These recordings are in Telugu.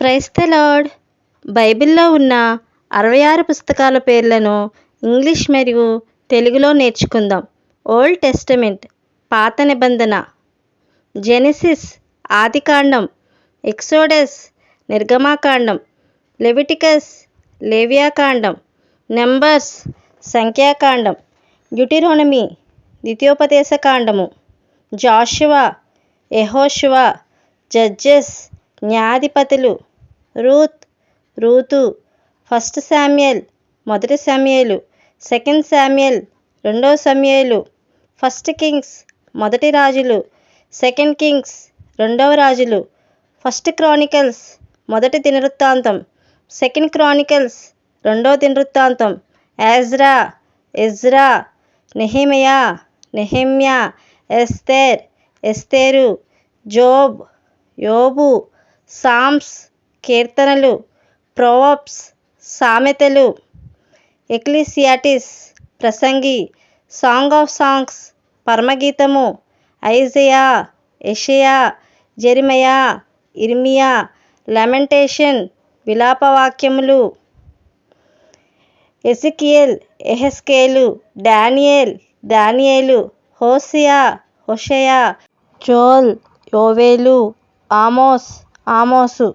Praise the lord. బైబిల్లో ఉన్న 66 పుస్తకాల పేర్లను ఇంగ్లీష్ మరియు తెలుగులో నేర్చుకుందాం. ఓల్డ్ టెస్టమెంట్ పాత నిబంధన, జెనెసిస్ ఆదికాండం, ఎక్సోడస్ నిర్గమాకాండం, లెవిటికస్ లేవియాకాండం, నెంబర్స్ సంఖ్యాకాండం, డ్యూటెరోనమీ ద్వితీయోపదేశకాండము, జాషువా యెహోషువ, జడ్జెస్ న్యాయాధిపతులు, రూతు, ఫస్ట్ శామ్యూయల్ మొదటి సమూయేలు, సెకండ్ శామ్యూయల్ రెండవ సమూయేలు, ఫస్ట్ కింగ్స్ మొదటి రాజులు, సెకండ్ కింగ్స్ రెండవ రాజులు, ఫస్ట్ క్రానికల్స్ మొదటి దినవృత్తాంతం, సెకండ్ క్రానికల్స్ రెండవ దినవృత్తాంతం, ఎజ్రా, నెహెమ్యా, ఎస్తేరు, యోబు, సామ్స్ కీర్తనలు, ప్రొవర్బ్స్ సామెతలు, Ecclesiastes Prasangi, song of songs పరమగీతము, Isaiah, యెషయా, జెరెమయా, ఇర్మియా, లమెంటేషన్ విలాపవాక్యములు, యెహెజ్కేలు, దానియేలు, హోషేయ, జోయల్, యోవేలు, ఆమోసు,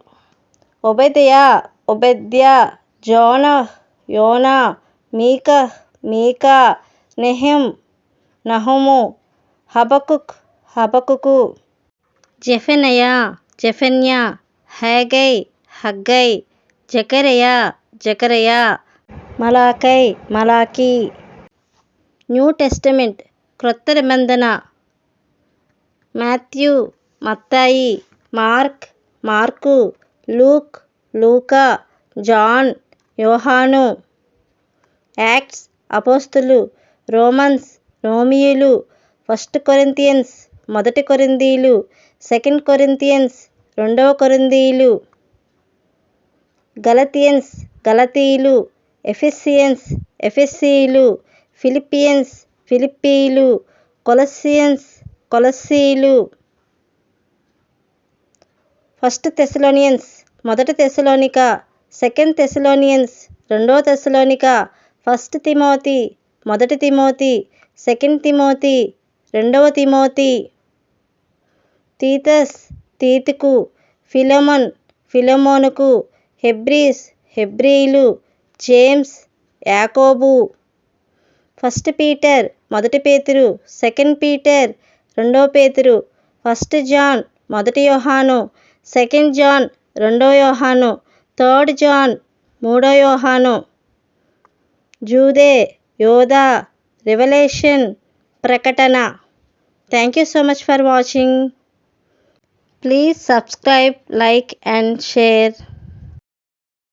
ఓబద్యా, యోనా, మీకా, నహుము, హబకుకు, జెఫన్యా, హగ్గై, జకర్యా, మలాకీ. న్యూ టెస్టమెంట్ క్రొత్త నిబంధన, మాథ్యూ, మత్తాయి, మార్కు, లూకా, జాన్, యోహాను, యాక్ట్స్ అపోస్తలు, రోమీయులు, ఫస్ట్ కొరింథియన్స్ మొదటి కొరింథీయులు, సెకండ్ కొరింథియన్స్ రెండవ కొరింథీయులు, గలతీయులు, ఎఫెసీయులు, ఫిలిప్పీయులు, కొలస్సీయులు, ఫస్ట్ థెసలోనియన్స్ మొదటి తెసలోనిక, సెకండ్ థెసలోనియన్స్ రెండవ తెసలోనిక, ఫస్ట్ తిమోతి మొదటి తిమోతి, సెకండ్ తిమోతి రెండవ తిమోతి, తీతుకు, ఫిలెమోనుకు, హెబ్రీయులు, జేమ్స్, యాకోబు, ఫస్ట్ పీటర్ మొదటి పేతురు, సెకండ్ పీటర్ రెండవ పేతురు, ఫస్ట్ జాన్ మొదటి యోహాను, సెకండ్ జాన్ రెండవ యోహాను, థర్డ్ జాన్ మూడవ యోహాను, యోధా, రెవల్యూషన్, ప్రకటన. Thank you so much for watching. Please subscribe, like and share.